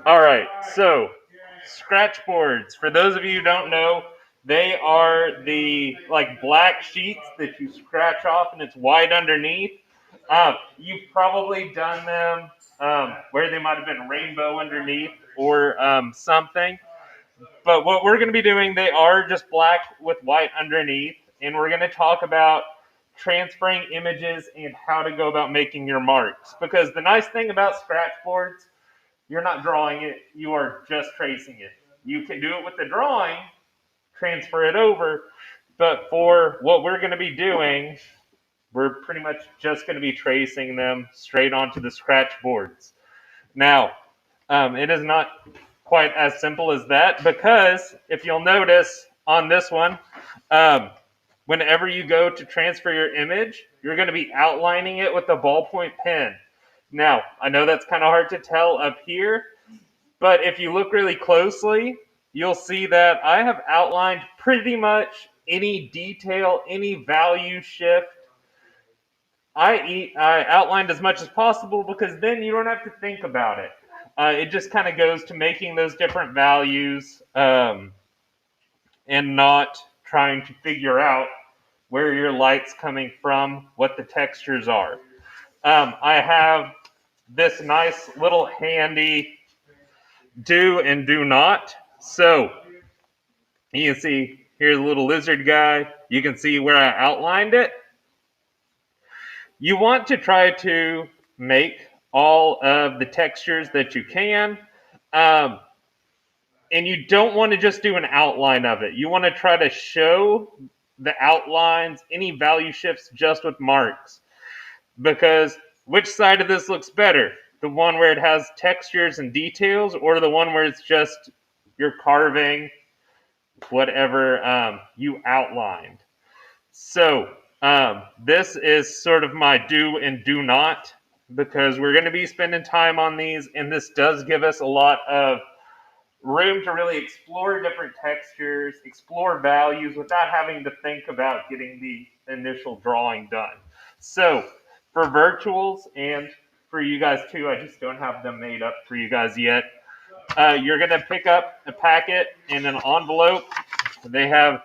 All right, so Scratchboards. For those of you who don't know, they are the like black sheets that you scratch off, and it's white underneath. You've probably done them where they might have been rainbow underneath or something. But what we're going to be doing, they are just black with white underneath, and we're going to talk about transferring images and how to go about making your marks. Because the nice thing about Scratchboards, you're not drawing it, you are just tracing it. You can do it with the drawing, transfer it over, but for what we're going to be doing, we're pretty much just going to be tracing them straight onto the scratch boards. Now, it is not quite as simple as that because if you'll notice on this one, um, whenever you go to transfer your image, you're going to be outlining it with a ballpoint pen. Now, I know that's kind of hard to tell up here, but if you look really closely, you'll see that I have outlined pretty much any detail, any value shift. I outlined as much as possible because then you don't have to think about it. It just kind of goes to making those different values and not trying to figure out where your light's coming from, what the textures are. I have this nice little handy do and do not. So you can see here's a little lizard guy. You can see where I outlined it. You want to try to make all of the textures that you can. Um, and you don't want to just do an outline of it. You want to try to show the outlines, any value shifts just with marks. Because which side of this looks better? The one where it has textures and details, or the one where it's just you're carving whatever you outlined? So, this is sort of my do and do not because we're going to be spending time on these, and this does give us a lot of room to really explore different textures, explore values without having to think about getting the initial drawing done. So, for virtuals and for you guys too, I just don't have them made up for you guys yet. You're going to pick up a packet in an envelope. They have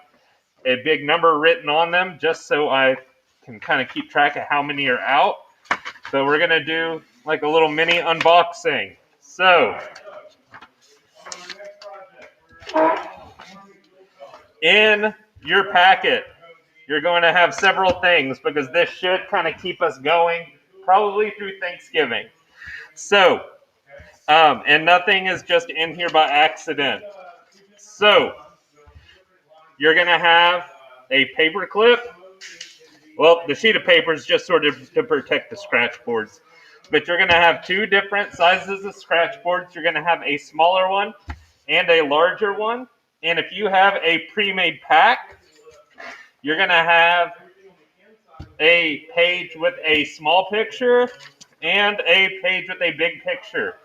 a big number written on them just so I can kind of keep track of how many are out. So we're going to do like a little mini unboxing. So, in your packet, you're going to have several things because this should kind of keep us going probably through Thanksgiving. So, and nothing is just in here by accident. So, you're going to have a paper clip. Well, the sheet of paper is just sort of to protect the scratch boards. But you're going to have two different sizes of scratch boards. You're going to have a smaller one and a larger one. And if you have a pre-made pack, you're going to have a page with a small picture and a page with a big picture.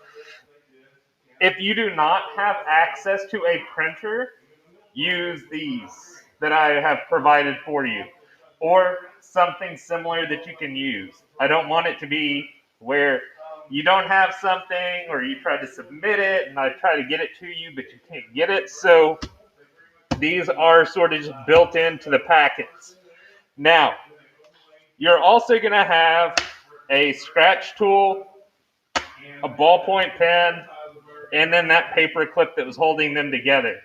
If you do not have access to a printer, use these that I have provided for you or something similar that you can use. I don't want it to be where you don't have something or you try to submit it and I try to get it to you but you can't get it. So these are sort of just built into the packets. Now, you're also going to have a scratch tool, a ballpoint pen, and then that paper clip that was holding them together.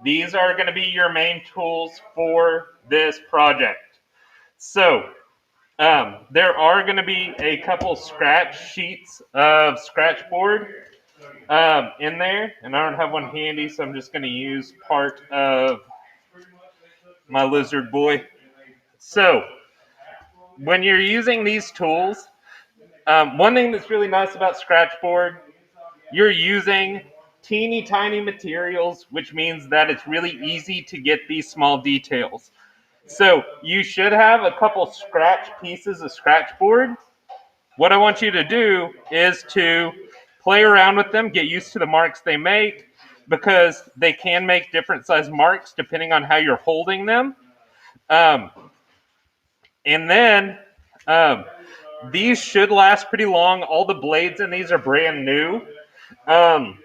These are going to be your main tools for this project. So, there are going to be a couple scratch sheets of Scratchboard in there, and I don't have one handy, so I'm just going to use part of my lizard boy. So, when you're using these tools, one thing that's really nice about Scratchboard, you're using teeny tiny materials, which means that it's really easy to get these small details. So you should have a couple scratch pieces of Scratchboard. What I want you to do is to play around with them, get used to the marks they make, because they can make different size marks depending on how you're holding them. Um, and then these should last pretty long. All the blades in these are brand new. Um,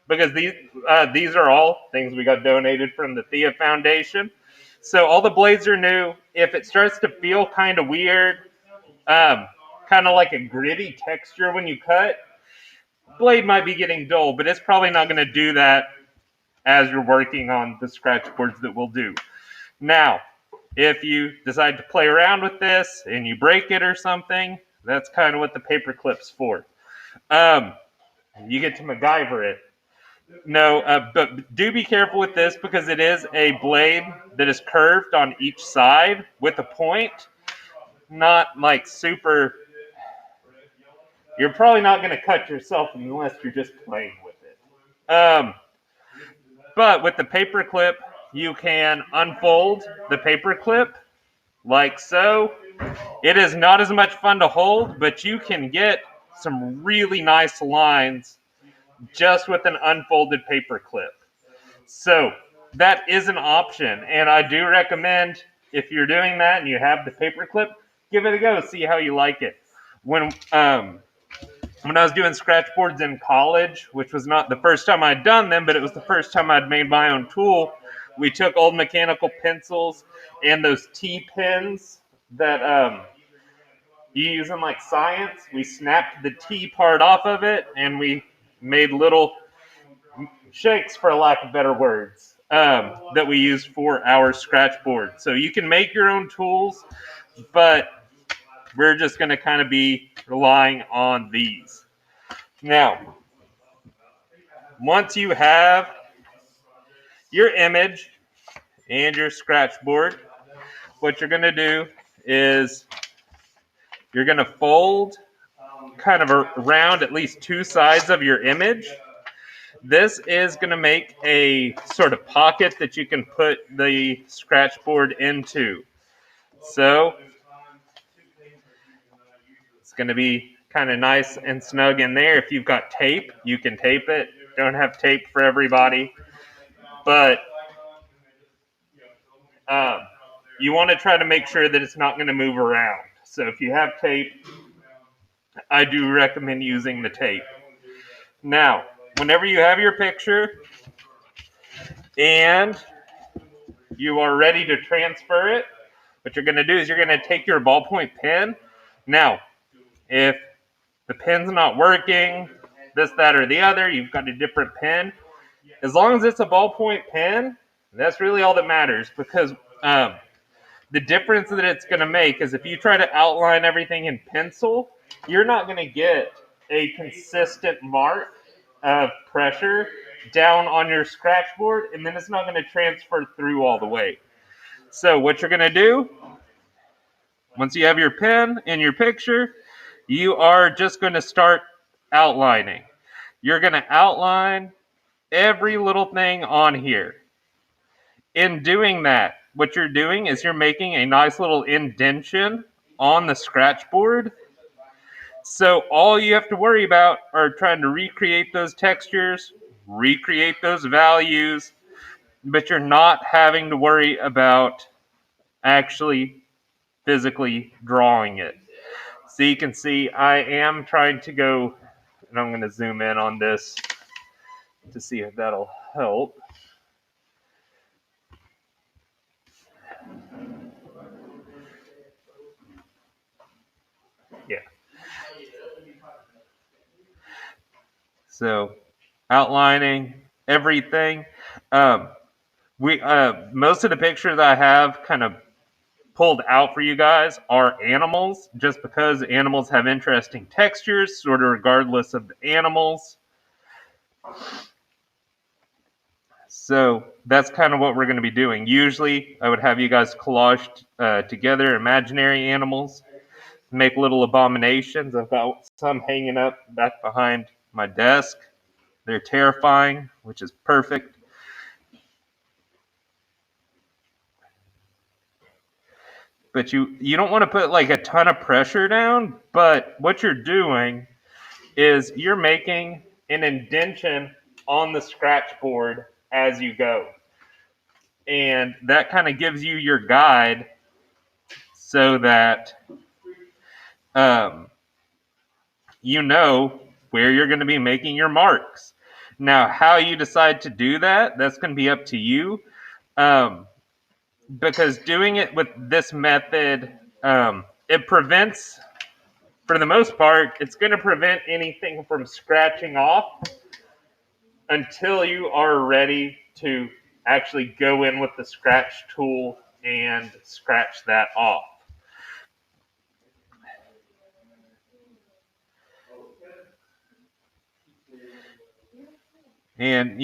because these are all things we got donated from the Thea Foundation. So all the blades are new. If it starts to feel kind of weird, um, kind of like a gritty texture when you cut, blade might be getting dull, but it's probably not going to do that as you're working on the scratch boards that we'll do. Now, if you decide to play around with this and you break it or something, that's kind of what the paper clip's for. Um, you get to MacGyver it. No, but do be careful with this because it is a blade that is curved on each side with a point, not like super. You're probably not going to cut yourself unless you're just playing with it. But with the paper clip, you can unfold the paper clip like so. It is not as much fun to hold, but you can get some really nice lines just with an unfolded paper clip. So that is an option, and I do recommend if you're doing that and you have the paper clip, give it a go, see how you like it. When I was doing scratch boards in college, which was not the first time I'd done them, but it was the first time I'd made my own tool, we took old mechanical pencils and those T pins that you use in like science. We snapped the T part off of it and we made little shakes, for lack of better words, that we use for our scratch board. So you can make your own tools, but we're just going to kind of be relying on these. Now, once you have your image and your scratch board, what you're going to do is you're going to fold kind of around at least two sides of your image. This is going to make a sort of pocket that you can put the scratch board into. So it's going to be kind of nice and snug in there. If you've got tape, you can tape it. Don't have tape for everybody. But um, you want to try to make sure that it's not going to move around. So if you have tape, I do recommend using the tape. Now, whenever you have your picture and you are ready to transfer it, what you're going to do is you're going to take your ballpoint pen. Now, if the pen's not working, this, that, or the other, you've got a different pen. As long as it's a ballpoint pen, that's really all that matters because the difference that it's going to make is if you try to outline everything in pencil, you're not going to get a consistent mark of pressure down on your scratch board, and then it's not going to transfer through all the way. So what you're going to do, once you have your pen and your picture, you are just going to start outlining. You're going to outline every little thing on here. In doing that, what you're doing is you're making a nice little indentation on the scratch board. So all you have to worry about are trying to recreate those textures, recreate those values, but you're not having to worry about actually physically drawing it. So you can see I am trying to go, and I'm going to zoom in on this to see if that'll help. Yeah. So outlining everything. We most of the pictures I have kind of pulled out for you guys are animals, just because animals have interesting textures, sort of regardless of the animals. So that's kind of what we're going to be doing. Usually, I would have you guys collage together imaginary animals, make little abominations. I've got some hanging up back behind my desk. They're terrifying, which is perfect. But you don't want to put like a ton of pressure down, but what you're doing is you're making an indentation on the scratch board as you go. And that kind of gives you your guide so that um, you know where you're going to be making your marks. Now, how you decide to do that, that's going to be up to you. Because doing it with this method, it prevents, for the most part, it's going to prevent anything from scratching off until you are ready to actually go in with the scratch tool and scratch that off. And,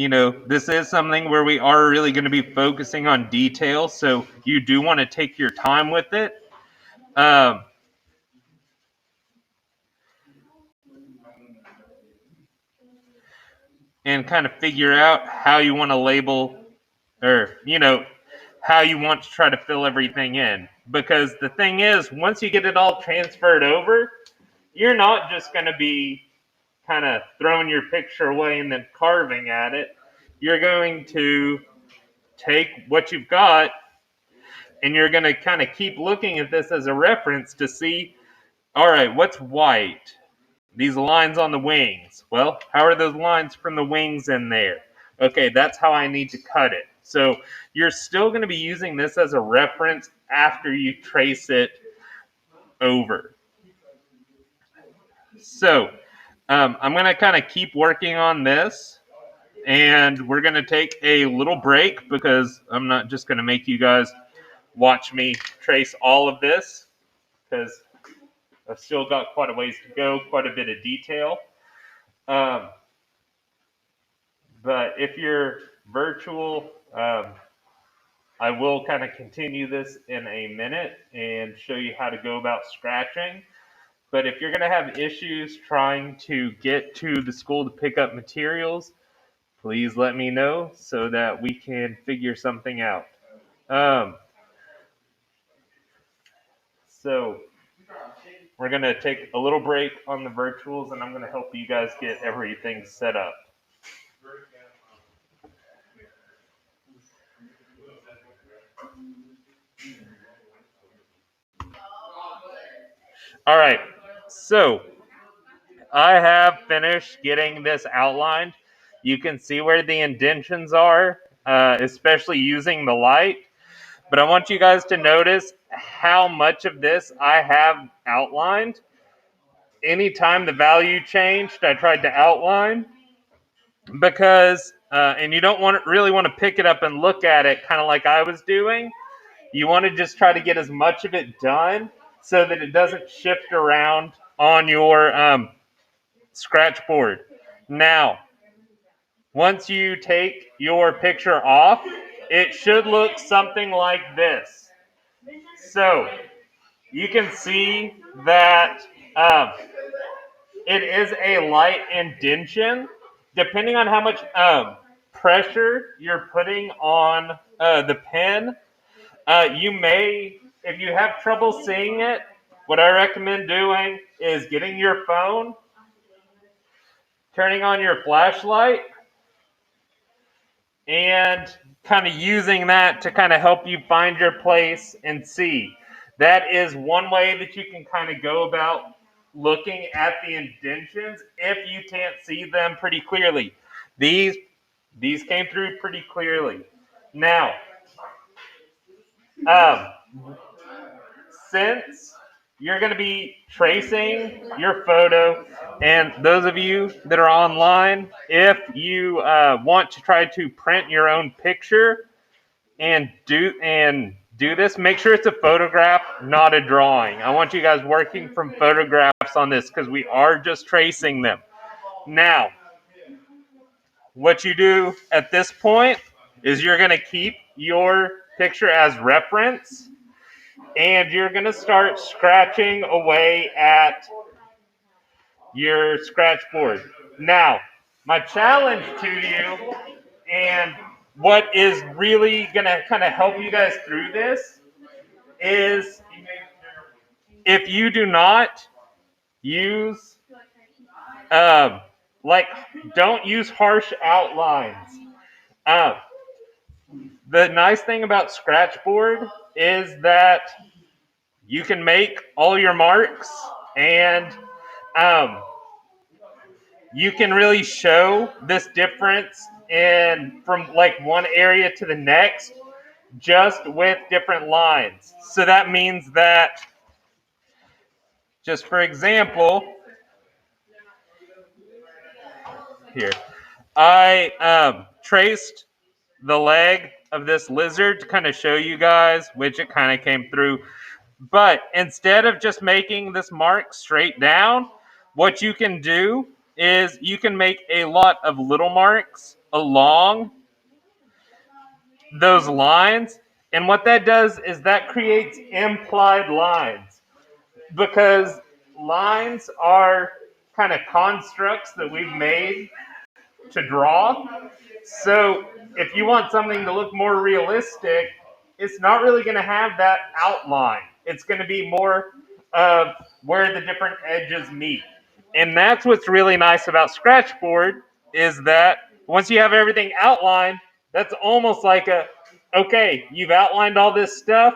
this is something where we are really going to be focusing on detail, so you do want to take your time with it. And kind of figure out how you want to label, or, how you want to try to fill everything in. Because the thing is, once you get it all transferred over, you're not just going to be kind of throwing your picture away and then carving at it. You're going to take what you've got and you're going to kind of keep looking at this as a reference to see, all right, what's white? These lines on the wings. Well, how are those lines from the wings in there? Okay, that's how I need to cut it. So you're still going to be using this as a reference after you trace it over. So I'm going to kind of keep working on this, and we're going to take a little break because I'm not just going to make you guys watch me trace all of this, because I've still got quite a ways to go, quite a bit of detail. But if you're virtual, I will kind of continue this in a minute and show you how to go about scratching. But if you're going to have issues trying to get to the school to pick up materials, please let me know so that we can figure something out. So we're going to take a little break on the virtuals, and I'm going to help you guys get everything set up. All right, so I have finished getting this outlined. You can see where the indentions are, especially using the light. But I want you guys to notice how much of this I have outlined. Anytime the value changed, I tried to outline because, and you don't really want to pick it up and look at it kind of like I was doing. You want to just try to get as much of it done so that it doesn't shift around on your scratch board. Now, once you take your picture off, it should look something like this. So you can see that it is a light indentation. Depending on how much pressure you're putting on the pen, you may, if you have trouble seeing it, what I recommend doing is getting your phone, turning on your flashlight, and kind of using that to kind of help you find your place and see. That is one way that you can kind of go about looking at the indentions if you can't see them pretty clearly. These came through pretty clearly. Now, um, since you're going to be tracing your photo, and those of you that are online, if you want to try to print your own picture and do this, make sure it's a photograph, not a drawing. I want you guys working from photographs on this because we are just tracing them. Now, what you do at this point is you're going to keep your picture as reference, and you're going to start scratching away at your scratch board. Now, my challenge to you, and what is really going to kind of help you guys through this, is if you do not use, like, don't use harsh outlines. Um, the nice thing about Scratchboard is that you can make all your marks, and um, you can really show this difference in from like one area to the next just with different lines. So that means that, just for example, here, I traced the leg of this lizard to kind of show you guys, which it kind of came through. But instead of just making this mark straight down, what you can do is you can make a lot of little marks along those lines. And what that does is that creates implied lines, because lines are kind of constructs that we've made to draw. So if you want something to look more realistic, it's not really going to have that outline. It's going to be more of where the different edges meet. And that's what's really nice about Scratchboard, is that once you have everything outlined, that's almost like a, okay, you've outlined all this stuff,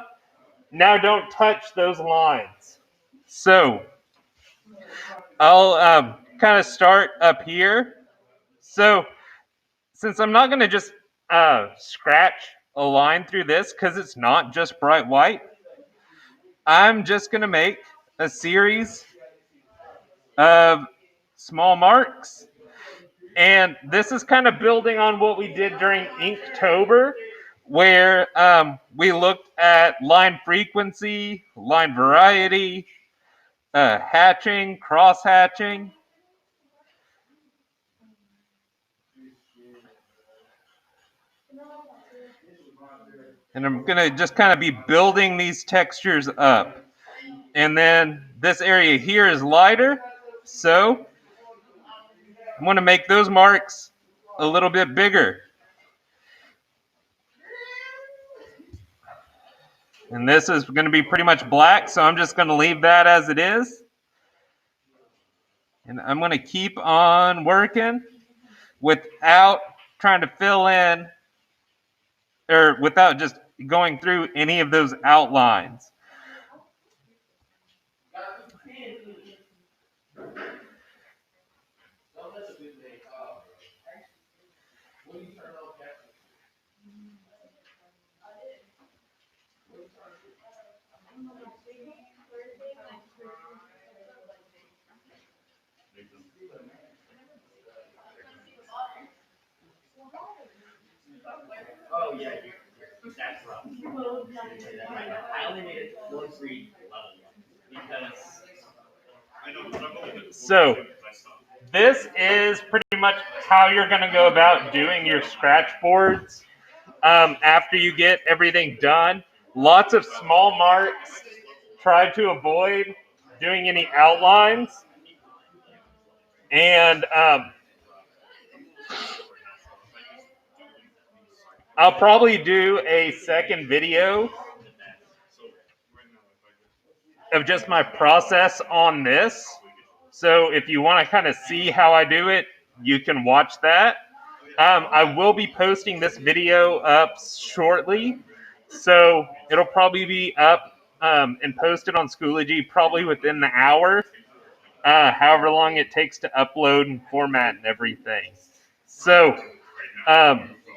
now don't touch those lines. So I'll kind of start up here. So since I'm not going to just scratch a line through this because it's not just bright white, I'm just going to make a series of small marks. And this is kind of building on what we did during Inktober, where we looked at line frequency, line variety, hatching, cross hatching. And I'm going to just kind of be building these textures up. And then this area here is lighter, so I'm going to make those marks a little bit bigger. And this is going to be pretty much black, so I'm just going to leave that as it is. And I'm going to keep on working without trying to fill in, or without just going through any of those outlines. Oh yeah, that's rough. I only made it 4-3 level because So this is pretty much how you're going to go about doing your scratch boards after you get everything done. Lots of small marks. Try to avoid doing any outlines. And I'll probably do a second video of just my process on this. So if you want to kind of see how I do it, you can watch that. I will be posting this video up shortly, so it'll probably be up and posted on Schoology probably within the hour, however long it takes to upload and format and everything. So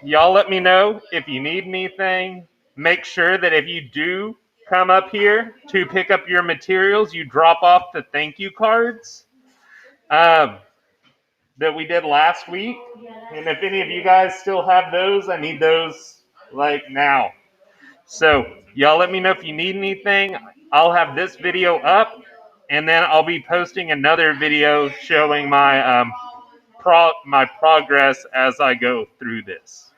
y'all let me know if you need anything. Make sure that if you do come up here to pick up your materials, you drop off the thank you cards that we did last week. And if any of you guys still have those, I need those like now. So y'all let me know if you need anything. I'll have this video up, and then I'll be posting another video showing my my progress as I go through this.